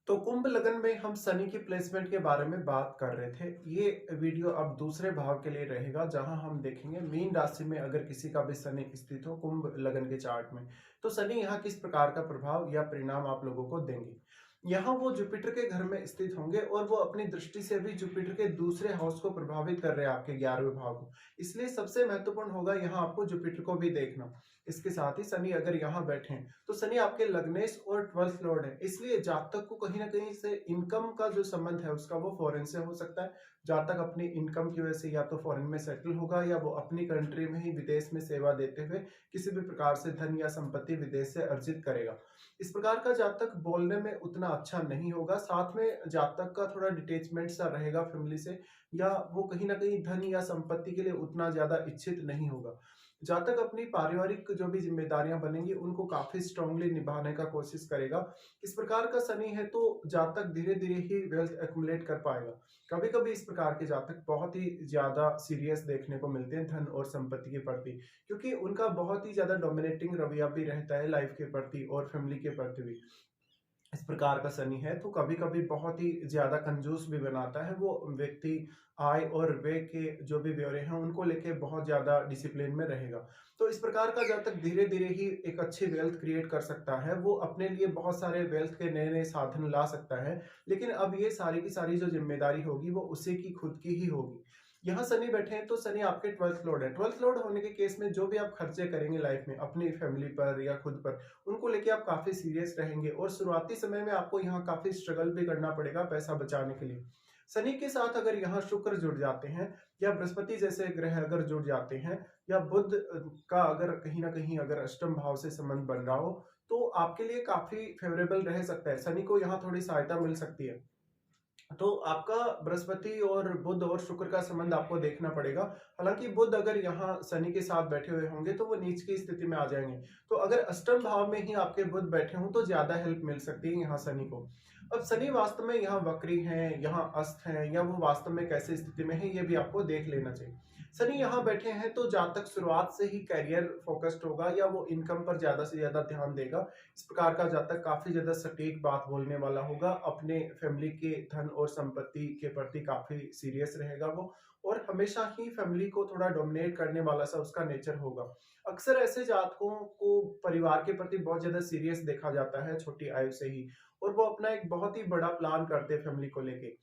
तो कुंभ लगन में हम शनि की प्लेसमेंट के बारे में बात कर रहे थे। ये वीडियो अब दूसरे भाग के लिए रहेगा जहां हम देखेंगे मीन राशि में अगर किसी का भी शनि स्थित हो कुंभ लगन के चार्ट में, तो शनि यहाँ किस प्रकार का प्रभाव या परिणाम आप लोगों को देंगे। यहाँ वो जुपिटर के घर में स्थित होंगे और वो अपनी दृष्टि से भी जुपिटर के दूसरे हाउस को प्रभावित कर रहे हैं, आपके 11वें भाव को। इसलिए सबसे महत्वपूर्ण होगा यहाँ आपको जुपिटर को भी देखना। इसके साथ ही शनि अगर यहाँ बैठे हैं तो शनि आपके लग्नेश और 12th लॉर्ड है, इसलिए जातक को कहीं ना कहीं से इनकम का जो संबंध है उसका वो फॉरेन से हो सकता है। जातक अपनी इनकम की वजह से या तो फॉरेन में सेटल होगा या वो अपनी कंट्री में ही विदेश में सेवा देते हुए किसी भी प्रकार से धन या संपत्ति विदेश से अर्जित करेगा। इस प्रकार का जातक बोलने में उतना अच्छा नहीं होगा, साथ में जातक का थोड़ा डिटेचमेंट सा रहेगा फैमिली से, या वो कहीं ना कहीं धन या संपत्ति के लिए उतना ज्यादा इच्छित नहीं होगा। जातक अपनी पारिवारिक जो भी जिम्मेदारियां बनेंगी उनको काफी स्ट्रांगली निभाने का कोशिश करेगा। इस प्रकार का शनि है तो जातक धीरे धीरे ही वेल्थ एक्युमुलेट कर पाएगा। कभी कभी इस प्रकार के जातक बहुत ही ज्यादा सीरियस देखने को मिलते हैं धन और संपत्ति के प्रति, क्योंकि उनका बहुत ही ज्यादा डोमिनेटिंग रवैया भी रहता है लाइफ के प्रति और फैमिली के प्रति भी। इस प्रकार का शनि है तो कभी कभी बहुत ही ज्यादा कंजूस भी बनाता है वो व्यक्ति। आय और व्यय के जो भी ब्यौरे हैं उनको लेके बहुत ज्यादा डिसिप्लिन में रहेगा। तो इस प्रकार का जब तक धीरे धीरे ही एक अच्छी वेल्थ क्रिएट कर सकता है, वो अपने लिए बहुत सारे वेल्थ के नए नए साधन ला सकता है। लेकिन अब ये सारी की सारी जो जिम्मेदारी होगी वो उसी की खुद की ही होगी। यहाँ शनि बैठे हैं तो शनि आपके 12th लॉर्ड है। 12th लॉर्ड होने के केस में जो भी आप खर्चे करेंगे लाइफ में अपनी फैमिली पर या खुद पर, उनको लेके आप काफी सीरियस रहेंगे और शुरुआती समय में आपको यहाँ काफी स्ट्रगल भी करना पड़ेगा पैसा बचाने के लिए। शनि के साथ अगर यहाँ शुक्र जुड़ जाते हैं या बृहस्पति जैसे ग्रह अगर जुड़ जाते हैं या बुध का अगर कहीं ना कहीं अगर अष्टम भाव से संबंध बन रहा हो, तो आपके लिए काफी फेवरेबल रह सकता है। शनि को यहाँ थोड़ी सहायता मिल सकती है। तो आपका बृहस्पति और बुध और शुक्र का संबंध आपको देखना पड़ेगा। हालांकि बुध अगर यहाँ शनि के साथ बैठे हुए होंगे तो वो नीच की स्थिति में आ जाएंगे। तो अगर अष्टम भाव में ही आपके बुध बैठे हों तो ज्यादा हेल्प मिल सकती है यहाँ शनि को। अब शनि वास्तव में यहाँ वक्री हैं, यहाँ अस्त हैं, या वो वास्तव में कैसे स्थिति में है ये भी आपको देख लेना चाहिए। शनि यहाँ बैठे हैं तो जातक शुरुआत से ही करियर फोकस्ड होगा या वो इनकम पर ज्यादा से ज्यादा ध्यान देगा। इस प्रकार का जातक काफी ज्यादा सटीक बात बोलने वाला होगा, अपने फैमिली के धन और संपत्ति के प्रति काफी सीरियस रहेगा वो, और हमेशा ही फैमिली को थोड़ा डोमिनेट करने वाला सा उसका नेचर होगा। अक्सर ऐसे जातकों को परिवार के प्रति बहुत ज्यादा सीरियस देखा जाता है छोटी आयु से ही, और वो अपना एक बहुत ही बड़ा प्लान करते हैं फैमिली को लेके।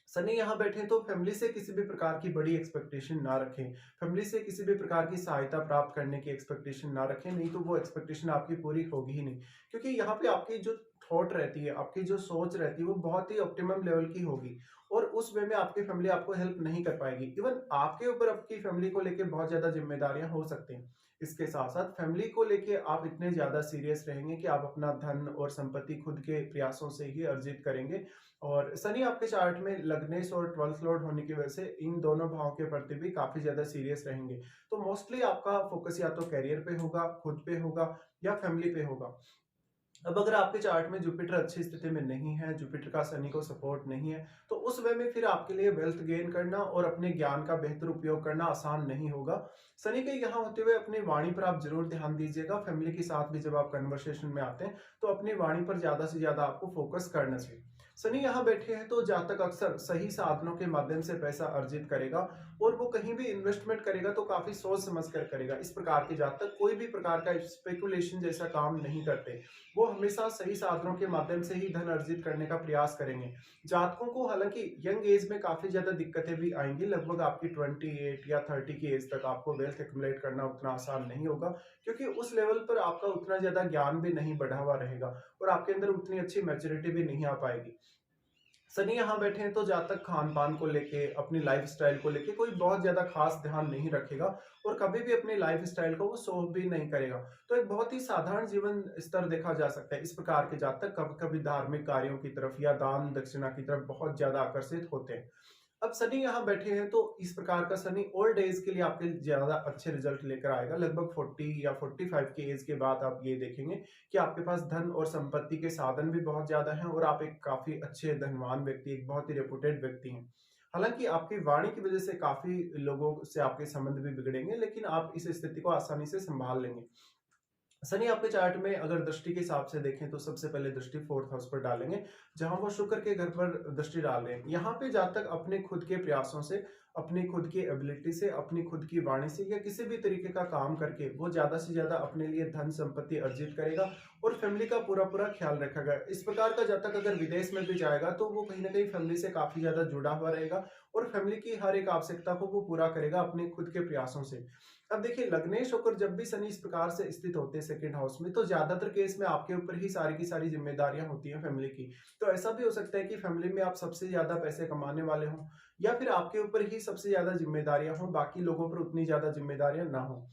सनी यहाँ बैठे तो फैमिली से किसी भी प्रकार की बड़ी एक्सपेक्टेशन ना रखें। फैमिली से किसी भी प्रकार की सहायता प्राप्त करने की एक्सपेक्टेशन ना रखें, नहीं तो वो एक्सपेक्टेशन आपकी पूरी होगी ही नहीं। क्योंकि यहाँ पे आपकी जो थॉट रहती है, आपकी जो सोच रहती है, वो बहुत ही ऑप्टिमम लेवल की होगी, और उस वे में आपकी फैमिली आपको हेल्प नहीं कर पाएगी। इवन आपके ऊपर आपकी फैमिली को लेके बहुत ज्यादा जिम्मेदारियां हो सकती हैं। इसके साथ साथ फैमिली को लेके आप इतने ज्यादा सीरियस रहेंगे कि आप अपना धन और संपत्ति खुद के प्रयासों से ही अर्जित करेंगे। और शनि आपके चार्ट में लग्नेश और 12th लॉर्ड होने की वजह से इन दोनों भावों के प्रति भी काफी ज्यादा सीरियस रहेंगे। तो मोस्टली आपका फोकस या तो कैरियर पे होगा, खुद पे होगा, या फैमिली पे होगा। अब अगर आपके चार्ट में जुपिटर अच्छी स्थिति में नहीं है, जुपिटर का शनि को सपोर्ट नहीं है, तो उस वे में फिर आपके लिए वेल्थ गेन करना और अपने ज्ञान का बेहतर उपयोग करना आसान नहीं होगा। शनि के यहाँ होते हुए अपनी वाणी पर आप जरूर ध्यान दीजिएगा। फैमिली के साथ भी जब आप कन्वर्सेशन में आते हैं तो अपनी वाणी पर ज्यादा से ज्यादा आपको फोकस करना चाहिए। शनि यहाँ बैठे हैं तो जातक अक्सर सही साधनों के माध्यम से पैसा अर्जित करेगा, और वो कहीं भी इन्वेस्टमेंट करेगा तो काफी सोच समझ कर करेगा। इस प्रकार के जातक कोई भी प्रकार का स्पेकुलेशन जैसा काम नहीं करते, वो हमेशा सही साधनों के माध्यम से ही धन अर्जित करने का प्रयास करेंगे। जातकों को हालांकि यंग एज में काफी ज्यादा दिक्कतें भी आएंगी, लगभग आपकी 28 या 30 की एज तक आपको वेल्थ एक्युमुलेट करना उतना आसान नहीं होगा, क्योंकि उस लेवल पर आपका उतना ज्यादा ज्ञान भी नहीं बढ़ा हुआ रहेगा और आपके अंदर उतनी अच्छी मैच्योरिटी भी नहीं आ पाएगी। सनी यहाँ बैठे हैं तो जातक खान पान को लेके, अपनी लाइफ स्टाइल को लेके कोई बहुत ज्यादा खास ध्यान नहीं रखेगा, और कभी भी अपनी लाइफ स्टाइल को वो शो भी नहीं करेगा। तो एक बहुत ही साधारण जीवन स्तर देखा जा सकता है। इस प्रकार के जातक कभी कभी धार्मिक कार्यों की तरफ या दान दक्षिणा की तरफ बहुत ज्यादा आकर्षित होते हैं। अब शनि यहाँ बैठे हैं तो इस प्रकार का शनि ओल्ड एज के लिए आपके ज्यादा अच्छे रिजल्ट लेकर आएगा। लगभग 40 या 45 की एज के बाद आप ये देखेंगे कि आपके पास धन और संपत्ति के साधन भी बहुत ज्यादा हैं, और आप एक काफी अच्छे धनवान व्यक्ति, एक बहुत ही रेपुटेड व्यक्ति हैं। हालांकि आपकी वाणी की वजह से काफी लोगों से आपके संबंध भी बिगड़ेंगे, लेकिन आप इस स्थिति को आसानी से संभाल लेंगे। शनि आपके चार्ट में अगर दृष्टि के हिसाब से देखें तो सबसे पहले दृष्टि फोर्थ हाउस पर डालेंगे, जहां वो शुक्र के घर पर दृष्टि डाल रहे हैं। यहाँ पे जहाँ तक अपने खुद के प्रयासों से, अपनी खुद की एबिलिटी से, अपनी खुद की वाणी से या किसी भी तरीके का काम करके वो ज्यादा से ज्यादा अपने लिए धन संपत्ति अर्जित करेगा और फैमिली का पूरा पूरा ख्याल रखेगा। इस प्रकार का जब तक अगर विदेश में भी जाएगा तो वो कहीं ना कहीं फैमिली से काफी ज्यादा जुड़ा हुआ रहेगा और फैमिली की हर एक आवश्यकता को वो पूरा करेगा अपने खुद के प्रयासों से। अब देखिए, लग्नेश होकर जब भी शनि इस प्रकार से स्थित होते हैं सेकंड हाउस में, तो ज्यादातर केस में आपके ऊपर ही सारी की सारी जिम्मेदारियां होती हैं फैमिली की। तो ऐसा भी हो सकता है कि फैमिली में आप सबसे ज्यादा पैसे कमाने वाले हों या फिर आपके ऊपर ही सबसे ज्यादा जिम्मेदारियां हों, बाकी लोगों पर उतनी ज्यादा जिम्मेदारियां ना हो।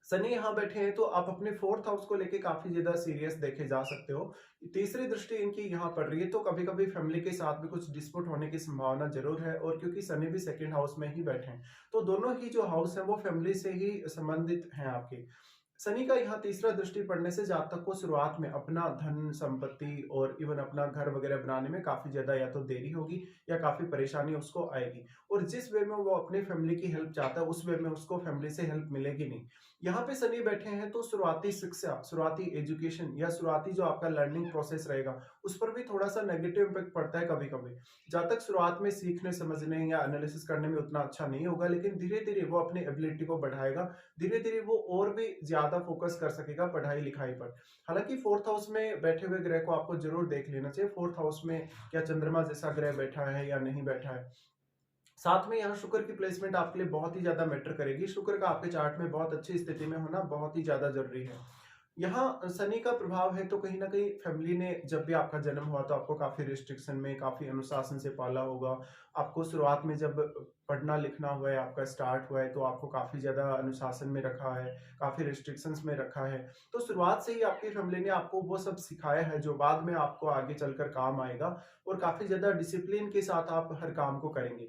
शनि यहाँ बैठे हैं तो आप अपने फोर्थ हाउस को लेके काफी ज्यादा सीरियस देखे जा सकते हो। तीसरी दृष्टि इनकी यहाँ पड़ रही है तो कभी कभी फैमिली के साथ भी कुछ डिस्प्यूट होने की संभावना जरूर है, और क्योंकि शनि भी सेकंड हाउस में ही बैठे हैं तो दोनों ही जो हाउस है वो फैमिली से ही संबंधित हैं आपके। शनि का यहाँ तीसरा दृष्टि पड़ने से जातक को शुरुआत में अपना धन संपत्ति और इवन अपना घर वगैरह बनाने में काफी ज्यादा या तो देरी होगी या काफी परेशानी उसको आएगी, और जिस वे में वो अपनी फैमिली की हेल्प चाहता है उस वे में उसको फैमिली से हेल्प मिलेगी नहीं। यहाँ पे शनि बैठे हैं तो शुरुआती शिक्षा, शुरुआती एजुकेशन या शुरुआती जो आपका लर्निंग प्रोसेस रहेगा उस पर भी थोड़ा सा नेगेटिव इम्पैक्ट पड़ता है कभी कभी। जब तक शुरुआत में सीखने समझने या एनालिसिस करने में उतना अच्छा नहीं होगा, लेकिन धीरे धीरे वो अपनी एबिलिटी को बढ़ाएगा, धीरे धीरे वो और भी ज्यादा फोकस कर सकेगा पढ़ाई लिखाई पर। हालांकि फोर्थ हाउस में बैठे हुए ग्रह को आपको जरूर देख लेना चाहिए, फोर्थ हाउस में क्या चंद्रमा जैसा ग्रह बैठा है या नहीं बैठा है। साथ में यहाँ शुक्र की प्लेसमेंट आपके लिए बहुत ही ज्यादा मैटर करेगी। शुक्र का आपके चार्ट में बहुत अच्छी स्थिति में होना बहुत ही ज्यादा जरूरी है। यहाँ शनि का प्रभाव है तो कहीं ना कहीं फैमिली ने जब भी आपका जन्म हुआ तो आपको काफी रिस्ट्रिक्शन में, काफी अनुशासन से पाला होगा। आपको शुरुआत में जब पढ़ना लिखना हुआ है, आपका स्टार्ट हुआ है, तो आपको काफी ज्यादा अनुशासन में रखा है, काफी रिस्ट्रिक्शंस में रखा है। तो शुरुआत से ही आपकी फैमिली ने आपको वो सब सिखाया है जो बाद में आपको आगे चलकर काम आएगा, और काफी ज्यादा डिसिप्लिन के साथ आप हर काम को करेंगे।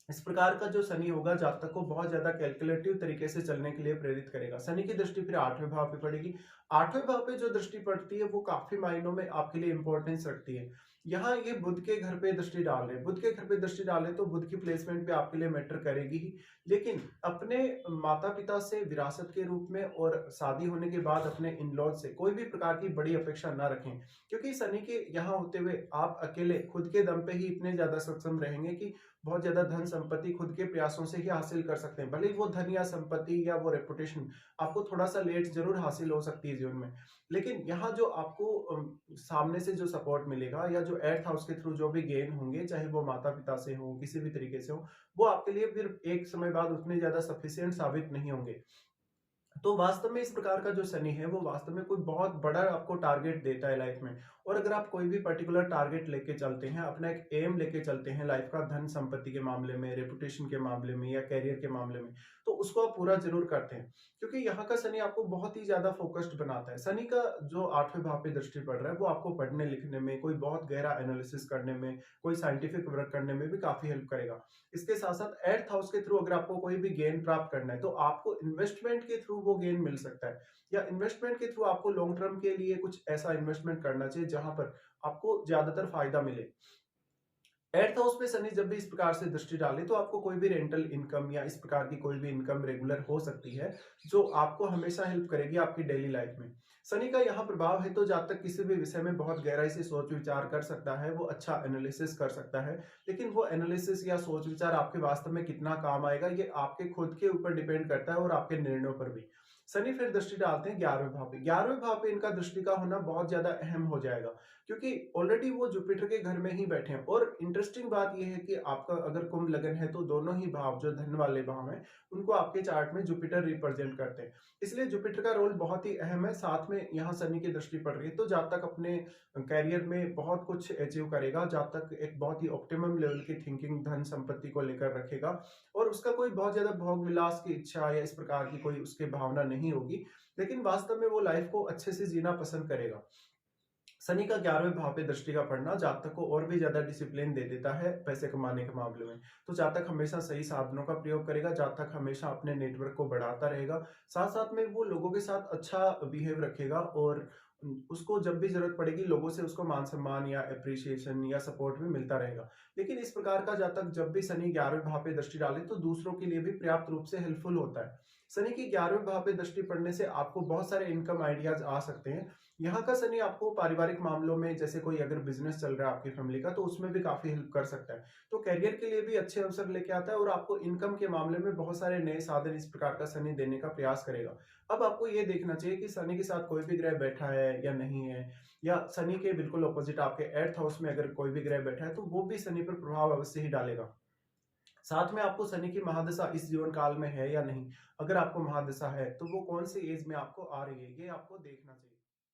इस प्रकार का जो शनि होगा जातक को बहुत ज्यादा कैलकुलेटिव तरीके से चलने के लिए प्रेरित करेगा। शनि की दृष्टि फिर आठवें भाव पे पड़ेगी। आठवें भाव पे जो दृष्टि पड़ती है वो काफी मायनों में आपके लिए इंपॉर्टेंस रखती है। यहाँ ये बुध के घर पे दृष्टि डाल रहे हैं, बुध के घर पे दृष्टि डाले तो बुध की प्लेसमेंट पे आपके लिए मैटर करेगी ही, लेकिन अपने माता पिता से विरासत के रूप में और शादी होने के बाद अपने इन लॉज से कोई भी प्रकार की बड़ी अपेक्षा ना रखें, क्योंकि शनि के यहाँ होते हुए आप अकेले खुद के दम पे ही इतने ज्यादा सक्षम रहेंगे कि बहुत ज्यादा धन संपत्ति खुद के प्रयासों से ही हासिल कर सकते हैं। भले ही वो धन या संपत्ति या वो रेपुटेशन आपको थोड़ा सा लेट जरूर हासिल हो सकती है जीवन में, लेकिन यहाँ जो आपको सामने से जो सपोर्ट मिलेगा या जो एर्थ हाउस के थ्रू जो भी गेन होंगे, चाहे वो माता पिता से हो, किसी भी तरीके से हो, वो आपके लिए फिर एक समय बाद उतने ज्यादा सफिशियंट साबित नहीं होंगे। तो वास्तव में इस प्रकार का जो शनि है वो वास्तव में कोई बहुत बड़ा आपको टारगेट देता है लाइफ में, और अगर आप कोई भी पर्टिकुलर टारगेट लेके चलते हैं, अपना एक एम लेके चलते हैं लाइफ का, धन संपत्ति के मामले में, रेपुटेशन के मामले में या कैरियर के मामले में, तो उसको आप पूरा जरूर करते हैं, क्योंकि यहाँ का शनि आपको बहुत ही ज्यादा फोकस्ड बनाता है। शनि का जो आठवें भाव पे दृष्टि पड़ रहा है वो आपको पढ़ने लिखने में, कोई बहुत गहरा एनालिसिस करने में, कोई साइंटिफिक वर्क करने में भी काफी हेल्प करेगा। इसके साथ साथ एर्थ हाउस के थ्रू अगर आपको कोई भी गेन प्राप्त करना है तो आपको इन्वेस्टमेंट के थ्रू वो गेन मिल सकता है, या इन्वेस्टमेंट के थ्रू आपको लॉन्ग टर्म के लिए कुछ ऐसा इन्वेस्टमेंट करना चाहिए जहां पर आपको ज्यादातर फायदा मिले। एट्थ हाउस पे शनि जब भी इस प्रकार से दृष्टि डाले तो आपको कोई भी रेंटल इनकम या इस प्रकार की कोई भी इनकम रेगुलर हो सकती है, जो आपको हमेशा हेल्प करेगी आपकी डेली लाइफ में। शनि का यहाँ प्रभाव है तो जब तक किसी भी विषय में बहुत गहराई से सोच विचार कर सकता है, वो अच्छा एनालिसिस कर सकता है, लेकिन वो एनालिसिस या सोच विचार आपके वास्तव में कितना काम आएगा ये आपके खुद के ऊपर डिपेंड करता है और आपके निर्णयों पर भी। शनि फिर दृष्टि डालते हैं 11वें भाव पे। 11वें भाव पे इनका दृष्टि का होना बहुत ज्यादा अहम हो जाएगा, क्योंकि ऑलरेडी वो जुपिटर के घर में ही बैठे हैं। और इंटरेस्टिंग बात यह है कि आपका अगर कुंभ लगन है तो दोनों ही भाव जो धन वाले भाव हैं उनको आपके चार्ट में जुपिटर रिप्रेजेंट करते हैं, इसलिए जुपिटर का रोल बहुत ही अहम है। साथ में यहाँ शनि की दृष्टि पड़ रही है तो जब तक अपने कैरियर में बहुत कुछ अचीव करेगा, जब तक एक बहुत ही ऑप्टिमम लेवल की थिंकिंग धन संपत्ति को लेकर रखेगा और उसका कोई बहुत ज्यादा भोग विलास की इच्छा या इस प्रकार की कोई उसके भावना नहीं होगी, लेकिन वास्तव में वो लाइफ को अच्छे से जीना पसंद करेगा। शनि का 11वें भाव पे दृष्टि का पड़ना जातक को और भी ज्यादा डिसिप्लिन दे देता है पैसे कमाने के मामले में। तो जातक हमेशा सही साधनों का प्रयोग करेगा, जातक हमेशा अपने नेटवर्क को बढ़ाता रहेगा, साथ साथ में वो लोगों के साथ अच्छा बिहेव रखेगा और उसको जब भी जरूरत पड़ेगी लोगों से उसको मान सम्मान या अप्रिसिएशन या सपोर्ट भी मिलता रहेगा। लेकिन इस प्रकार का जातक जब भी शनि 11वें भाव पे दृष्टि डाले तो दूसरों के लिए भी पर्याप्त रूप से हेल्पफुल होता है। शनि की 11वें भाव पे दृष्टि पड़ने से आपको बहुत सारे इनकम आइडियाज आ सकते हैं। यहाँ का शनि आपको पारिवारिक मामलों में, जैसे कोई अगर बिजनेस चल रहा है आपकी फैमिली का, तो उसमें भी काफी हेल्प कर सकता है। तो करियर के लिए भी अच्छे अवसर लेके आता है और आपको इनकम के मामले में बहुत सारे नए साधन इस प्रकार का शनि देने का प्रयास करेगा। अब आपको ये देखना चाहिए कि शनि के साथ कोई भी ग्रह बैठा है या नहीं है, या शनि के बिल्कुल ऑपोजिट आपके 8th हाउस में अगर कोई भी ग्रह बैठा है, तो वो भी शनि पर प्रभाव अवश्य ही डालेगा। साथ में आपको शनि की महादशा इस जीवन काल में है या नहीं, अगर आपको महादशा है तो वो कौन सी एज में आपको आ रही है, ये आपको देखना चाहिए।